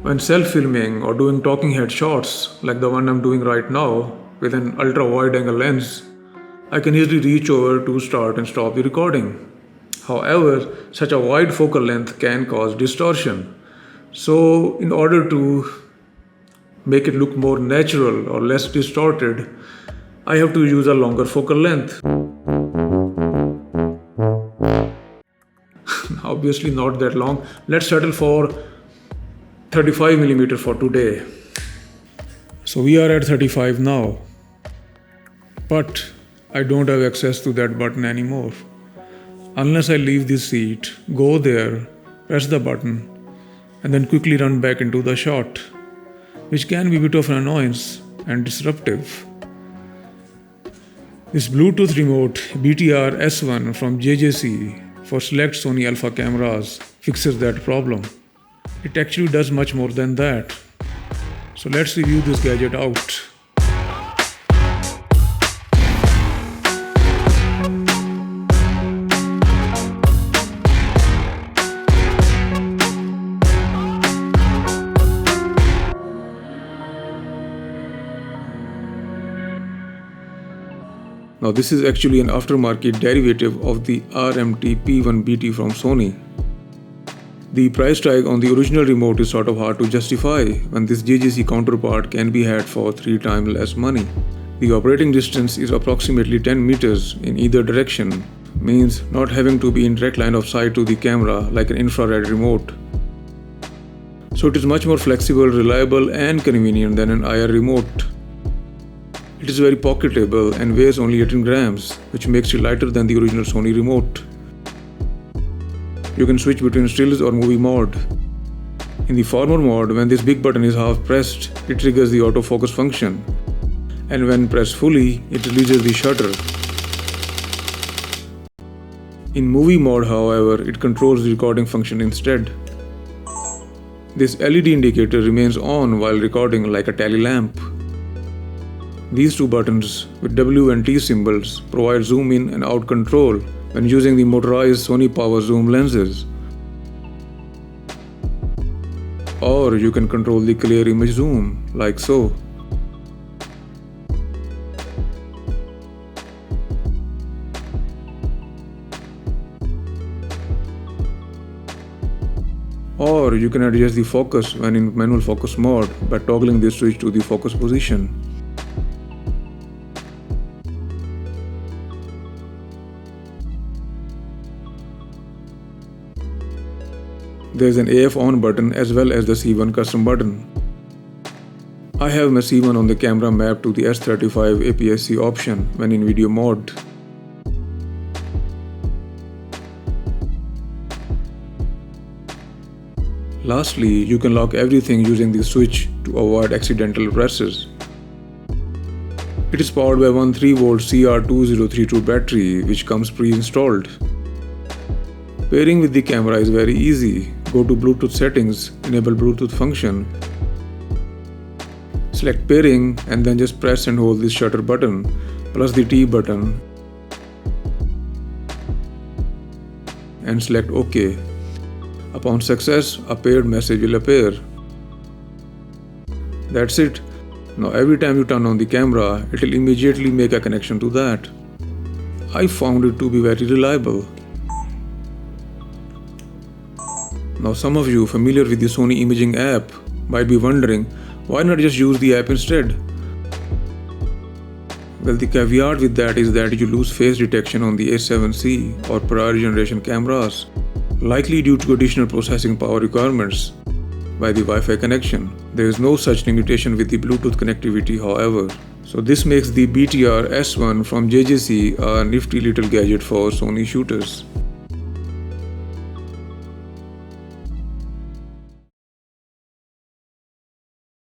When self-filming or doing talking head shots like the one I'm doing right now with an ultra wide angle lens, I can easily reach over to start and stop the recording. However, such a wide focal length can cause distortion. So, in order to make it look more natural or less distorted, I have to use a longer focal length. Obviously not that long. Let's settle for 35mm for today. So we are at 35 now. But I don't have access to that button anymore. Unless I leave this seat, go there, press the button, and then quickly run back into the shot, which can be a bit of an annoyance and disruptive. This Bluetooth remote Btr-S1 from Jjc for select Sony Alpha cameras fixes that problem. It actually does much more than that. So let's review this gadget out. Now this is actually an aftermarket derivative of the RMT-P1BT from Sony. The price tag on the original remote is sort of hard to justify when this Jjc counterpart can be had for 3 times less money. The operating distance is approximately 10 meters in either direction, means not having to be in direct line of sight to the camera like an infrared remote. So it is much more flexible, reliable and convenient than an IR remote. It is very pocketable and weighs only 18 grams, which makes it lighter than the original Sony remote. You can switch between stills or movie mode. In the former mode, when this big button is half pressed, it triggers the autofocus function, and when pressed fully, it releases the shutter. In movie mode, however, it controls the recording function instead. This LED indicator remains on while recording like a tally lamp. These two buttons with W and T symbols provide zoom in and out control when using the motorized Sony power zoom lenses. Or you can control the clear image zoom, like so. Or you can adjust the focus when in manual focus mode by toggling the switch to the focus position. There is an AF on button as well as the C1 custom button. I have my C1 on the camera mapped to the S35 APS-C option when in video mode. Lastly, you can lock everything using the switch to avoid accidental presses. It is powered by one 3V CR2032 battery which comes pre-installed. Pairing with the camera is very easy. Go to Bluetooth settings, enable Bluetooth function. Select pairing and then just press and hold this shutter button plus the T button and select OK. Upon success, a paired message will appear. That's it. Now every time you turn on the camera, it will immediately make a connection to that. I found it to be very reliable. Now some of you familiar with the Sony imaging app might be wondering, why not just use the app instead? Well, the caveat with that is that you lose face detection on the A7C or prior generation cameras, likely due to additional processing power requirements by the Wi-Fi connection. There is no such limitation with the Bluetooth connectivity, however. So this makes the Btr-S1 from Jjc a nifty little gadget for Sony shooters.